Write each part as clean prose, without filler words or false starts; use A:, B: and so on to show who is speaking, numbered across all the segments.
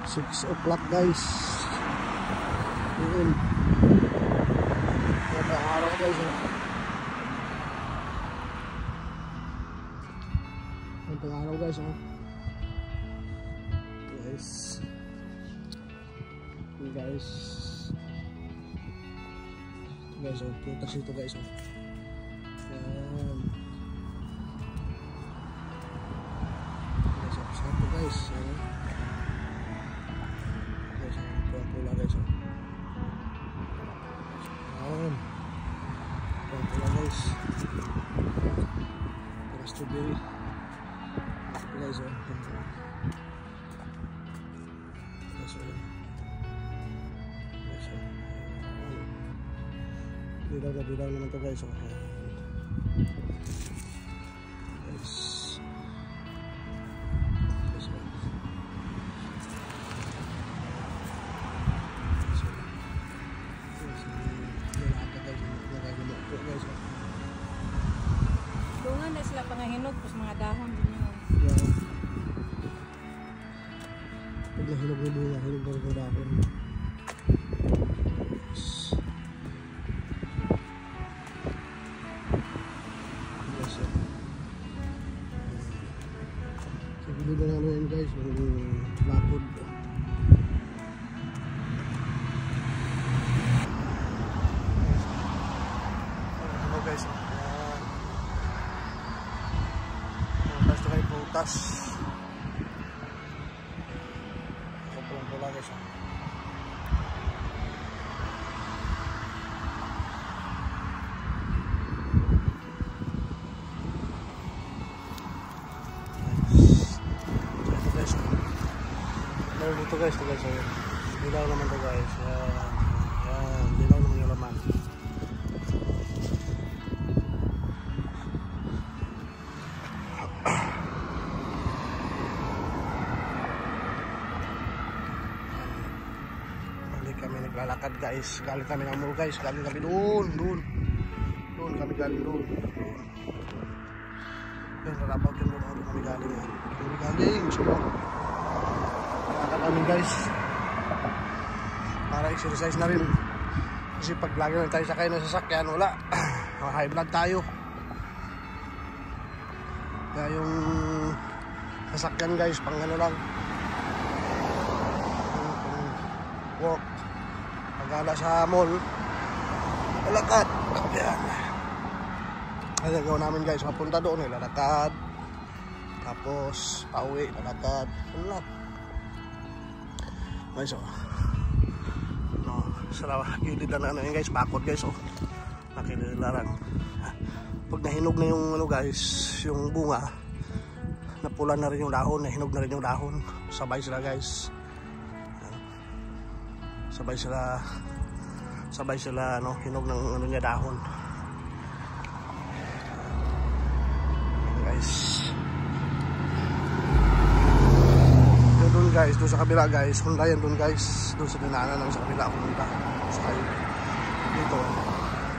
A: 6 o'clock guys. Yun. Ganda ang araw guys. Ganda ang araw guys. Guys. Guys, putas ito guys. Yan. Guys, sarap guys. Guys, pula guys. Yan. Pula guys. Para strawberry. Guys, dilaw naman to guys.
B: Dungan na sila pangahinog pus mga dahon din yun.
A: Pag nahinog na bunga, hinog na rin dahon. Dito na naman guys, yung lapod. Hello guys, putas to kayo, putas. Sobrang pula guys. Dito guys, dilaw naman to guys. Yan, dilaw naman yung laman. Balik kami naglalakad guys. Galing kami ng mall guys. Galing kami doon kami galing doon. Yan, narabaw din doon kami galing. Kami galing, sumang. Kami guys para exercise na rin kasi pag lagi na tayo sakay ng sasakyan wala high blood tayo kaya yung sasakyan guys pang ano lang walk pagala sa mall lalakad yan ay gawin namin guys papunta doon lalakad tapos pauwi lalakad wala guys salamat gilid na ano yun guys bakod guys nakililaran pag nahinog na yung ano guys yung bunga napula na rin yung dahon nahinog na rin yung dahon sabay sila guys sabay sila ano hinog ng ano niya dahon guys guys, doon sa kabila guys, Honda yan doon guys, doon sa dinaanan lang sa kabila Honda sa kayo dito,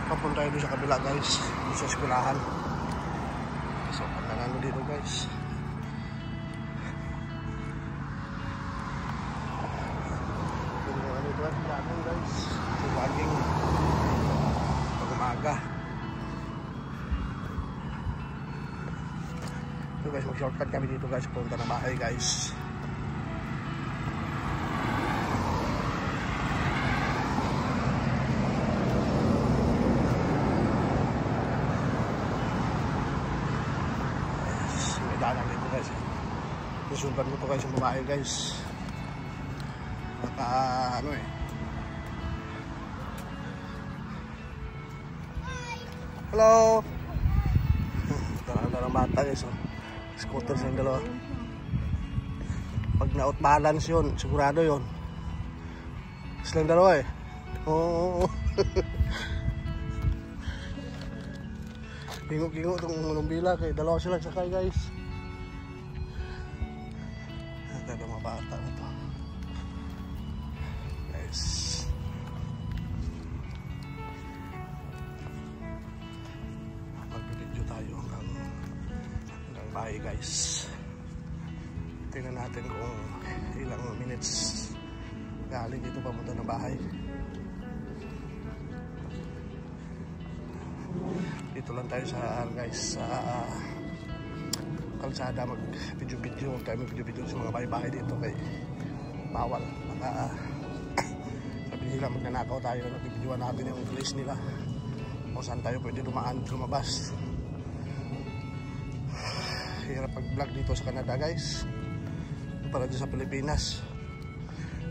A: papunta yun doon sa kabila guys, doon sa eskulahan so, pandangan mo dito guys ano ito guys, sumaging pag umaga so guys, mag shortcut kami dito guys, punta na bahay guys susundan mo to guys yung babae guys baka ano hello darang bata guys scooter sa dalawa pag na-out balance yun sigurado yun silang dalawa oo hingo-hingo itong lumbila kay dalawa silang sakay guys mga bata na to guys magbibidyo tayo hanggang bahay guys tingnan natin kung ilang minutes galing dito papunta ng bahay. Dito lang tayo sa guys sa kalsada mag video-video. Huwag tayo mag video-video sa mga bahay-bahay dito kay bawal. Baka sabi nila magnanakaw tayo na nag-videoan natin yung place nila kung saan tayo pwede dumaan, lumabas. Hirap pag-vlog dito sa Canada guys para dyan sa Pilipinas.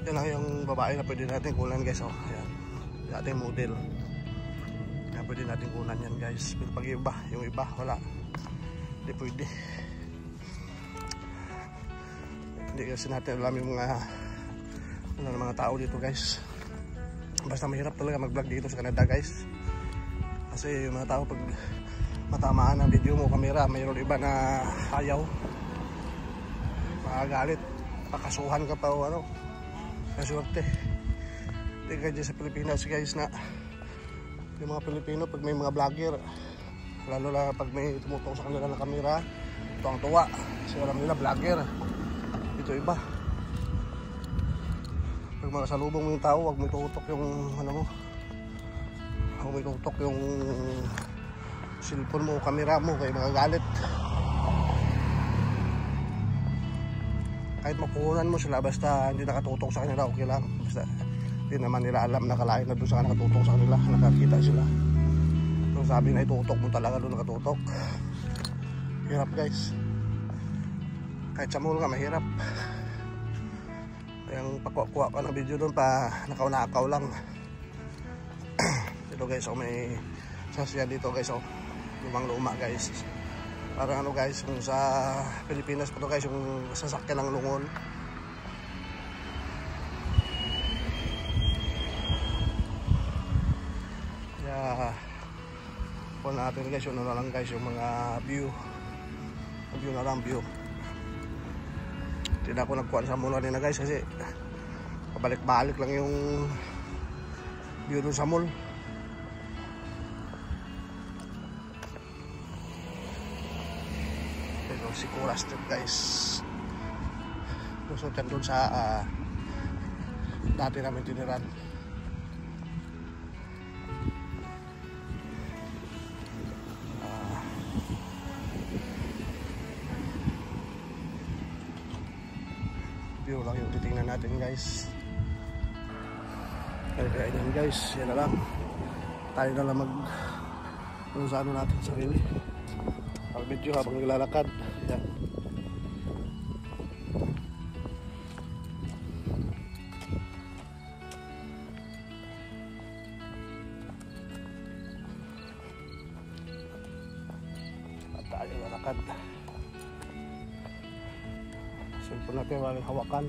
A: Yan lang yung babae na pwede natin kunan guys. Oh, ayan, ating model. Kaya pwede natin kunan yan guys. Pero pag iba, yung iba wala, hindi pwede. Hindi kasi natin alam yung mga tao dito guys. Basta mahirap talaga mag-vlog dito sa Canada guys. Kasi yung mga tao pag matamaan ang video mo, camera, mayroon iba na ayaw, makagalit, pakasuhan ka pa o ano, kaswerte. Hindi ka dyan sa Pilipinas guys na yung mga Pilipino pag may mga vlogger, lalo na pag may tumutong sa kanila ng camera, tuwang-tuwa kasi alam nila vlogger. Ito iba, pag mga salubong mo yung tao, huwag mo itutok yung ano mo, huwag mo itutok yung cellphone mo o camera mo kay magagalit. Kahit mapuhunan mo sila basta hindi nakatutok sa kanila, okay lang. Basta hindi naman nila alam, nakalain na doon sa nakatutok sa kanila, nakakita sila. So sabi na itutok mo talaga doon nakatutok. Hirap guys, kahit sa mall nga mahirap. Yung pakuha ka ng video doon pa nakaw lang. Ito guys, oh, may sasya dito guys, oh, lumang-luma guys. Parang ano guys, kung sa Pilipinas pa to guys, yung sasakyan ng lungon. Kaya po natin guys, yun na lang guys, yung mga view na lang, view. Hindi na ako nagkuhan sa mall na guys kasi pabalik-balik lang yung view doon sa mall. Si Cora Street guys, lusot yan doon sa dati namin tiniran. View lang yung titingnan natin guys. Kaya yan guys, yan na lang, tayo na lang sa ano natin sarili video habang naglalakad. Yan. At tayo lalakad. Cellphone natin walang hawakan.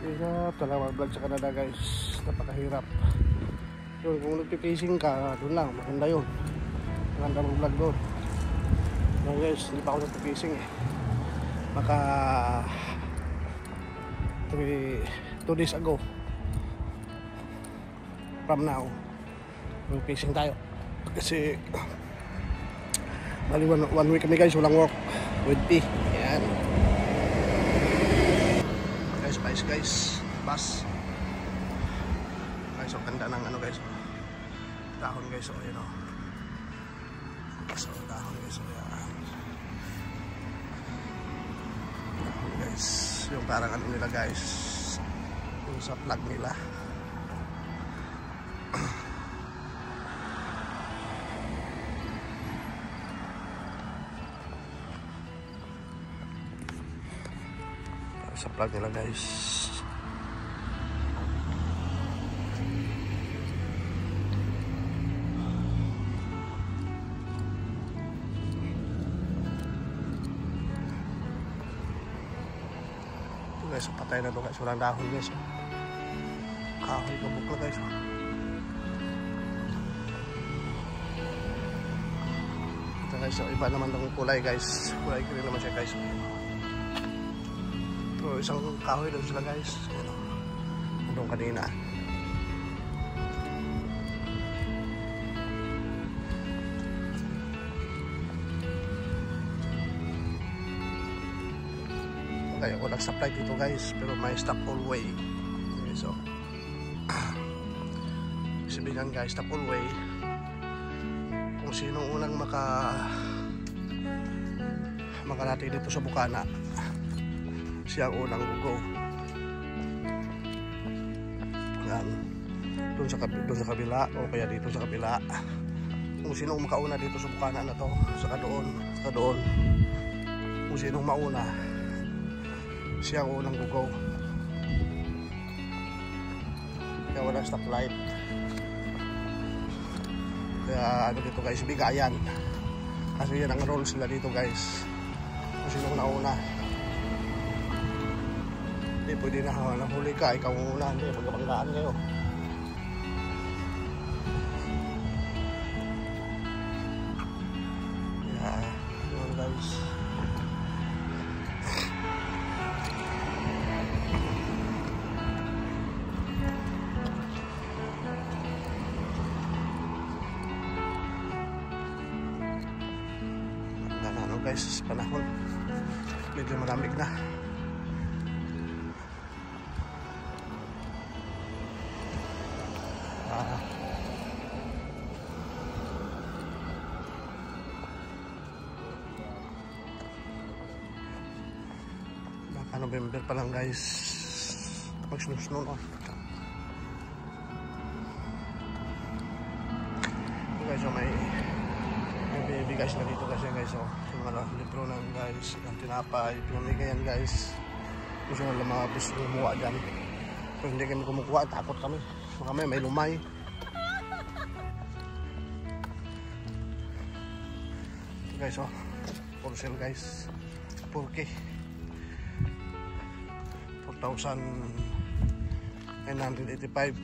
A: Hirap talaga mag-vlog sa Canada guys, napakahirap. Yun, kung nagpipacing ka, doon lang, maganda yun, maganda mag-vlog doon. No guys, hindi pa ako nagpipacing eh. Maka 2 days ago from now mag-pacing tayo kasi bali 1 week kami guys, walang work with P. Yan guys, bus guys, so ganda ng ano guys, dahon guys, so you know, so dahon guys, so yan dahon guys, yung parang ano nila guys, yung sa plug nila. sa plug nila guys. Ito guys, patay na ito guys, walang dahon guys. Kahoy kabuk na guys. Ito guys, so iba naman ng kulay guys, kulay green naman siya guys. So, isang kahoy doon sila guys. Doon kanina. Okay, walang supply dito guys, pero may stop all way. Okay, so sabihin guys, stop all way. Kung sino unang makarating dito sa Bukana, siya ang unang go. Yan. Doon sa kabila o kaya dito sa kabila. Kung sino makauna dito sa Bukana na to, saka doon. Kung sino mauna, siya ang unang go. Kaya wala stoplight. Kaya ano dito guys, bigayan. Kasi yan ang rules nila dito guys. Kung sino nauna, hindi pwede na huli ka, ikaw muna, hindi, magkabanggaan kayo. Yeah, yun guys. Ano guys, panahon, medyo malamig na. November pa lang guys, mag-snow no. Ito guys, so may baby guys na dito kasi guys, so yung mga libro ng guys, ang tinapay, pinamigay yan guys. Gusto nila mga gusto kumuha dyan, pero hindi kami kumukuha, takot kami, so kami may lumay. Ito guys, so for sale guys, 4K 4,985.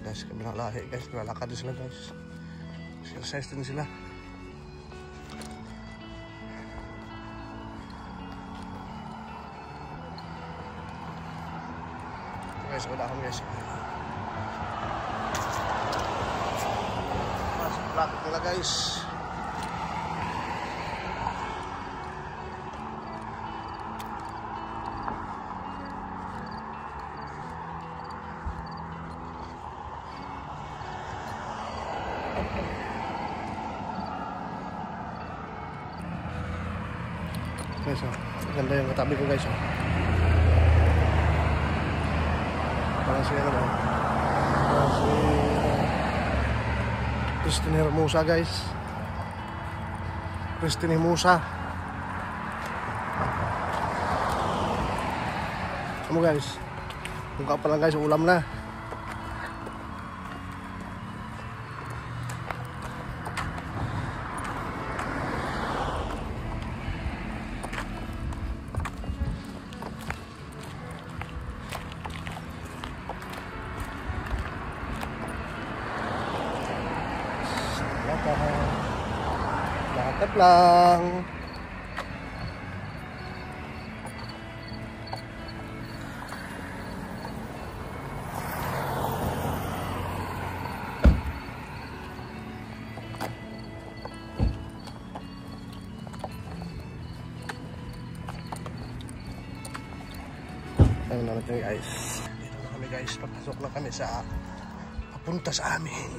A: Guys, kami ng lahi guys, lalakad din sila guys, exercise din sila. Guys, wala kami guys, lakad nila guys. Guys, oh, ganda yung katabi ko guys, oh. Parang si ano ba? Parang si Christine Hermosa guys. Christine Hermosa. Kamu guys, buka pa lang guys, ulam na. Lakad lang. Ayun na natin guys. Dito na kami guys. Papasok na kami sa papunta sa amin.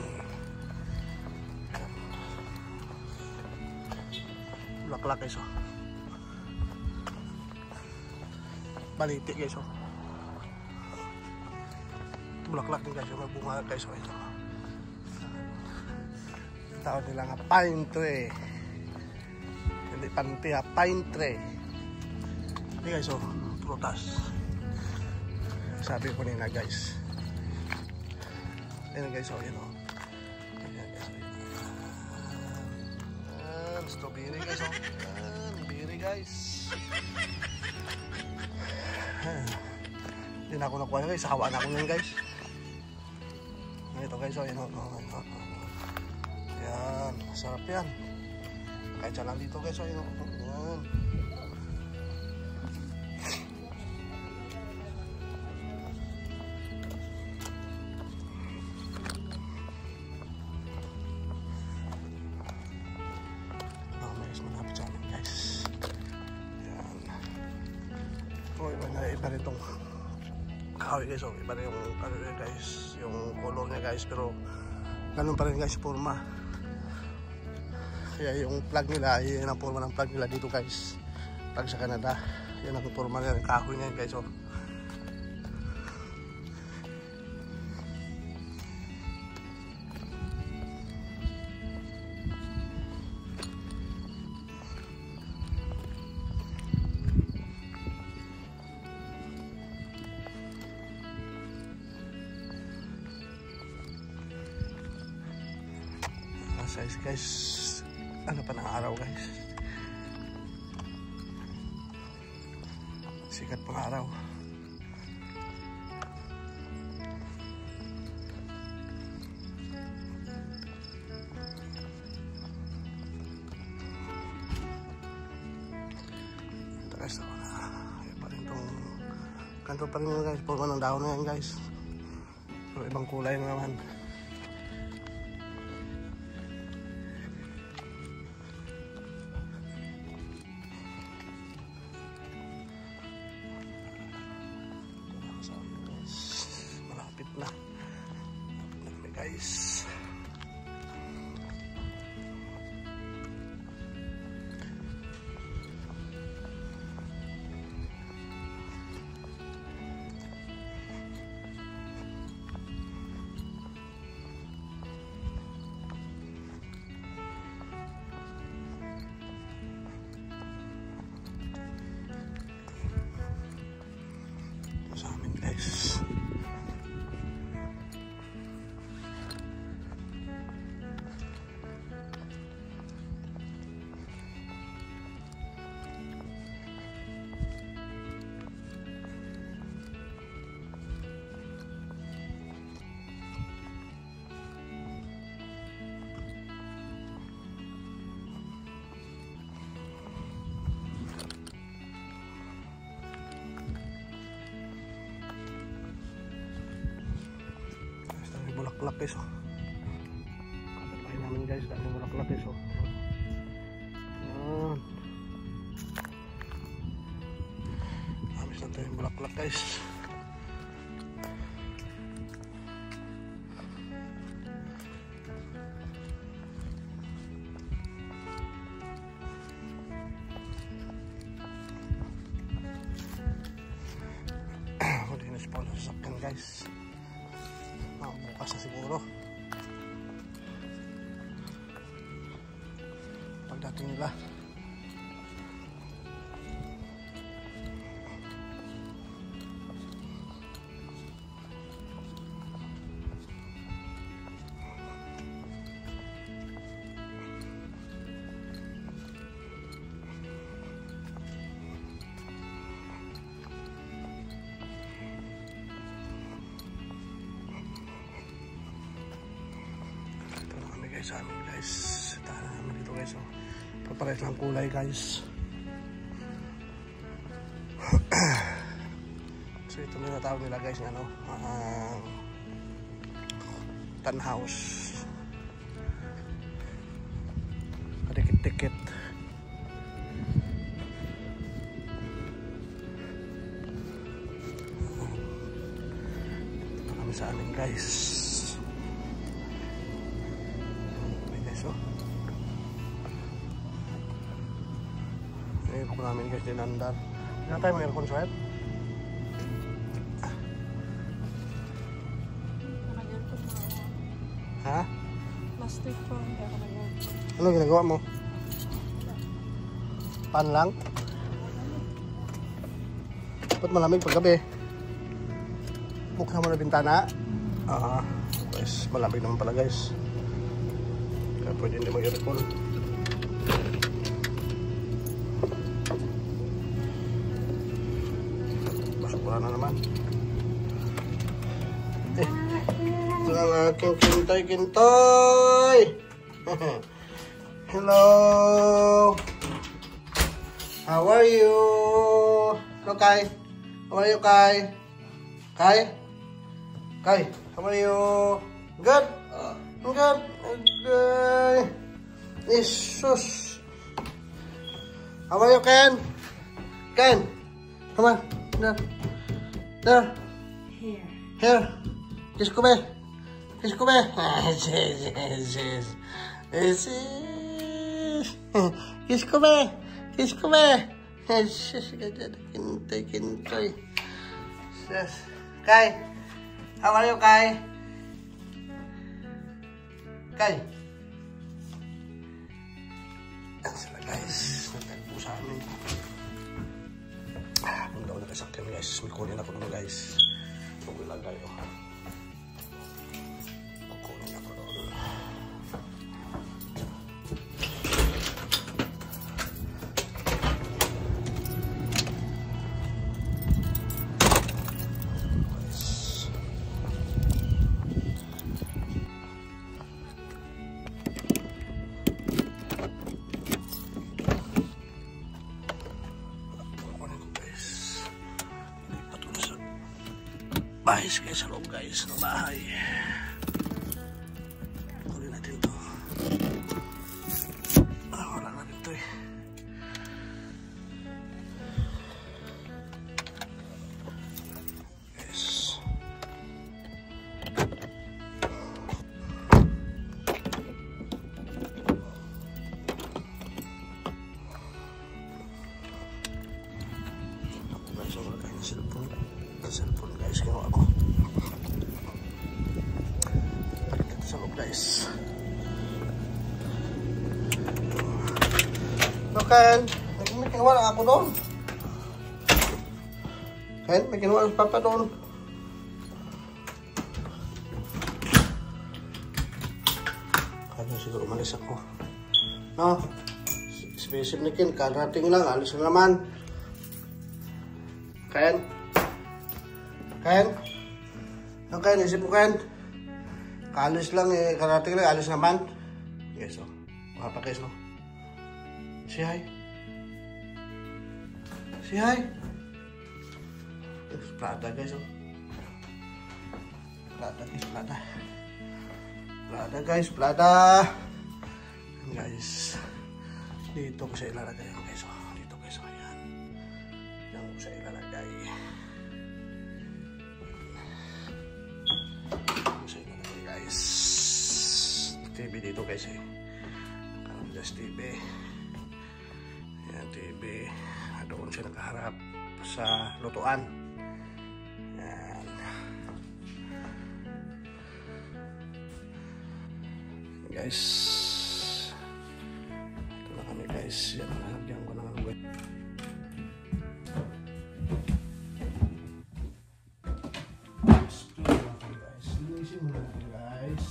A: Bulaklak guys oh. Baliti guys oh. Bulaklak din guys oh. May bunga guys oh. Ito. Tawag nila nga pine tree. Hindi panty ha, pine tree. Hindi guys oh. Prutas. Sabi ko nila guys. Ayan guys, oh, yan o. Ayan guys, oh. Ayan, strawberry guys, oh. Ayan, berry guys. Hindi na ako nakuha guys, hawa na ako ngayon guys. Ito guys, oh, yan o. Ayan, masarap yan. Kahit siya lang dito guys, oh, yan o. Ayan. Iba rin itong kahoy guys, oh. Iba rin yung guys, yung color niya guys, pero ganun pa rin guys forma. Kaya yung plug nila, yan ang forma ng plug nila dito guys. Plug sa Canada, yan ang forma nila ng kahoy niya guys, oh. Size guys, ano pa ng araw guys, sikat pang araw. Ito guys, pa rin itong kanto pa rin yun guys, forma ng dahon na yan guys, pero ibang kulay na naman. Malapit na kami guys. Sa amin guys. Bulaklak guys oh. Kapit namin guys, dami bulaklak guys oh. Ayan. Amis na tayo yung bulaklak guys. Huli na spawn sa sasakyan guys. Bukas na siguro pagdating nila. Sa amin guys, tahan naman dito guys oh. Papares lang kulay guys. So ito na tawag nila guys, ano, tan house, kadikit-dikit. Ito kami sa amin guys. po namin guys dinandar. Hindi tayo may aircon sweat.
B: Nag-aircon na ako.
A: Ha?
B: Last week po, hindi ako nag-aircon.
A: Ano ginagawa mo? Pan lang? Ba't malamig paggabi? Buksan mo na bintana. Guys, malamig naman pala guys. Kaya pwede hindi mag-aircon. Basura na naman. Ito ang aking kintoy-kintoy! Hello! How are you? Hello, Kai. How are you, Kai? Kai? Kai, how are you? Good? Good? Okay. Jesus. How are you, Ken? Ken? Come on. There. There.
B: Here.
A: Here. Kiss ko ba? Kiss ko ba? Yes. Kiss ko ba? Kiss ko ba? Kintoy. Yes. Kai. How are you, Kai? Kai. Yan sila, guys. Nagtagpo sa amin. Kung daw nakasakyan, guys. May kunin ako naman, guys. Kung ilagay, kukunin ako doon. Bahay guys, sa loob guys ng bahay. Kunin natin ito. Wala na rin ito eh. Yes. Guys, wala kayo ng cellphone. Cellphone guys, ginawa ko. Balik natin sa loob guys. So Ken, may ginawa na ako doon. Ken, may ginawa na papa doon. Kaya siguro umalis ako. No? Special ni Ken, karating lang, alis na naman. Ken? Ken? Ang Ken, isip mo Ken? Kaalis lang eh, karating lang, alis naman. Yes, oh. Makapakis, no? Say hi. Say hi. Plata guys, oh. Plata guys, plata. Plata guys, plata. Guys, dito ko sa ilalagay guys, oh. Dito guys, oh. Ayan. Diyan ko sa ilalagay. TV dito guys eh. Just TV. Ayan TV. Doon siya nakaharap sa lutuan. Ayan. Guys. Ito na kami guys. Yan ang nalagyan ko ng guys. Linisin mo na guys.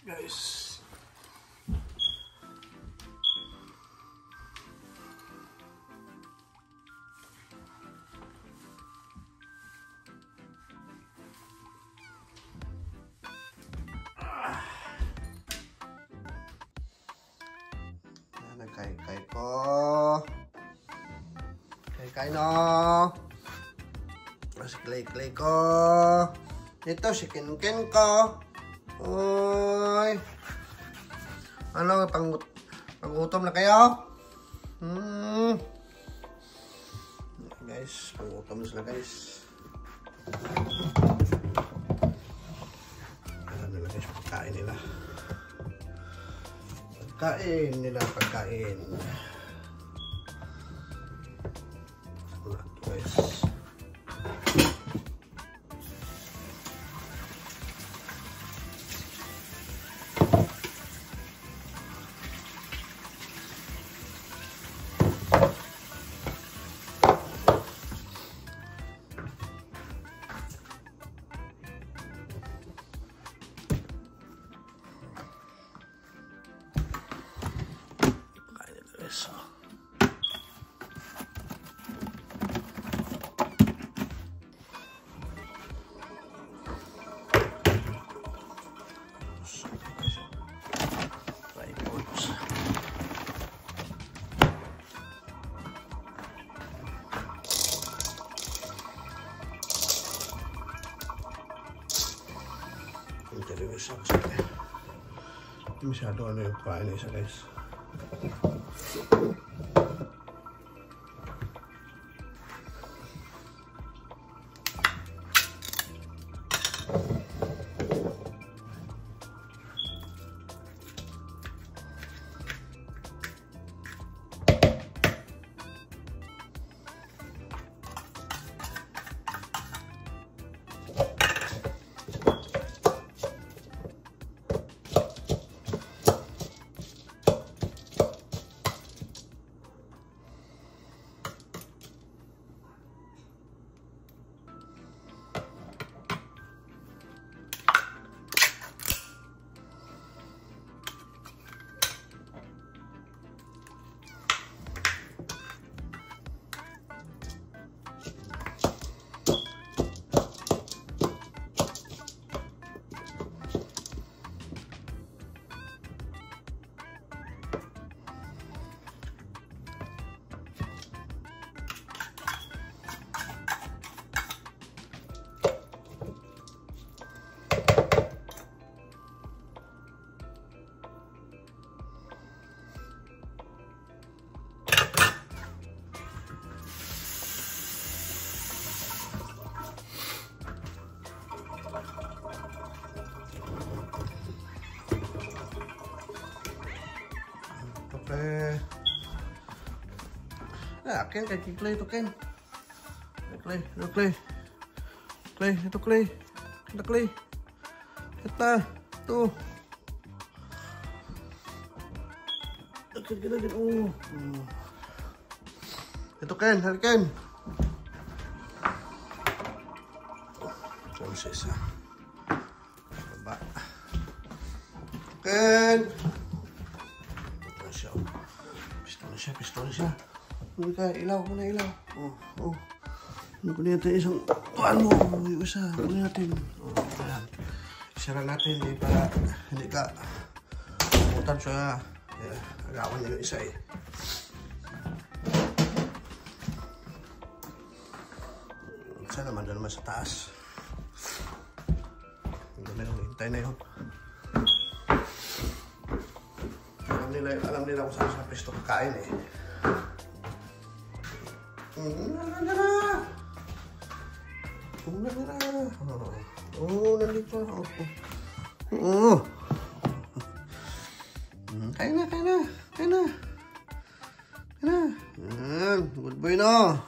A: guys. Nagkay ko. Kay no. Si Clay ko. Ito si Ken ko. Oy. Ano, pang-utom na kayo? Guys, pang-utom na sila guys. Alam nila guys, pagkain nila. Pagkain. Guys. So. Tripods. Interview isa kasi. Hindi masyado ano yung kain na isa guys. Ken, kay Clay itu Ken. Clay. Itu Clay. Ada Clay. Kita tuh. Kita Itu Ken, hari Ken. Coba sisa. Coba. Ken. Masya Allah. Pistol siya. Muna ilaw. Ano ko natin isang tuan mo. Yung isa. Kunin natin. Ayan. Isara natin para hindi ka putan siya. Agawan niya yung isa eh. Isa naman sa taas. Hintay na yun. Alam nila kung saan sa pesto kakain eh. Nandito. Kain na. Good boy na.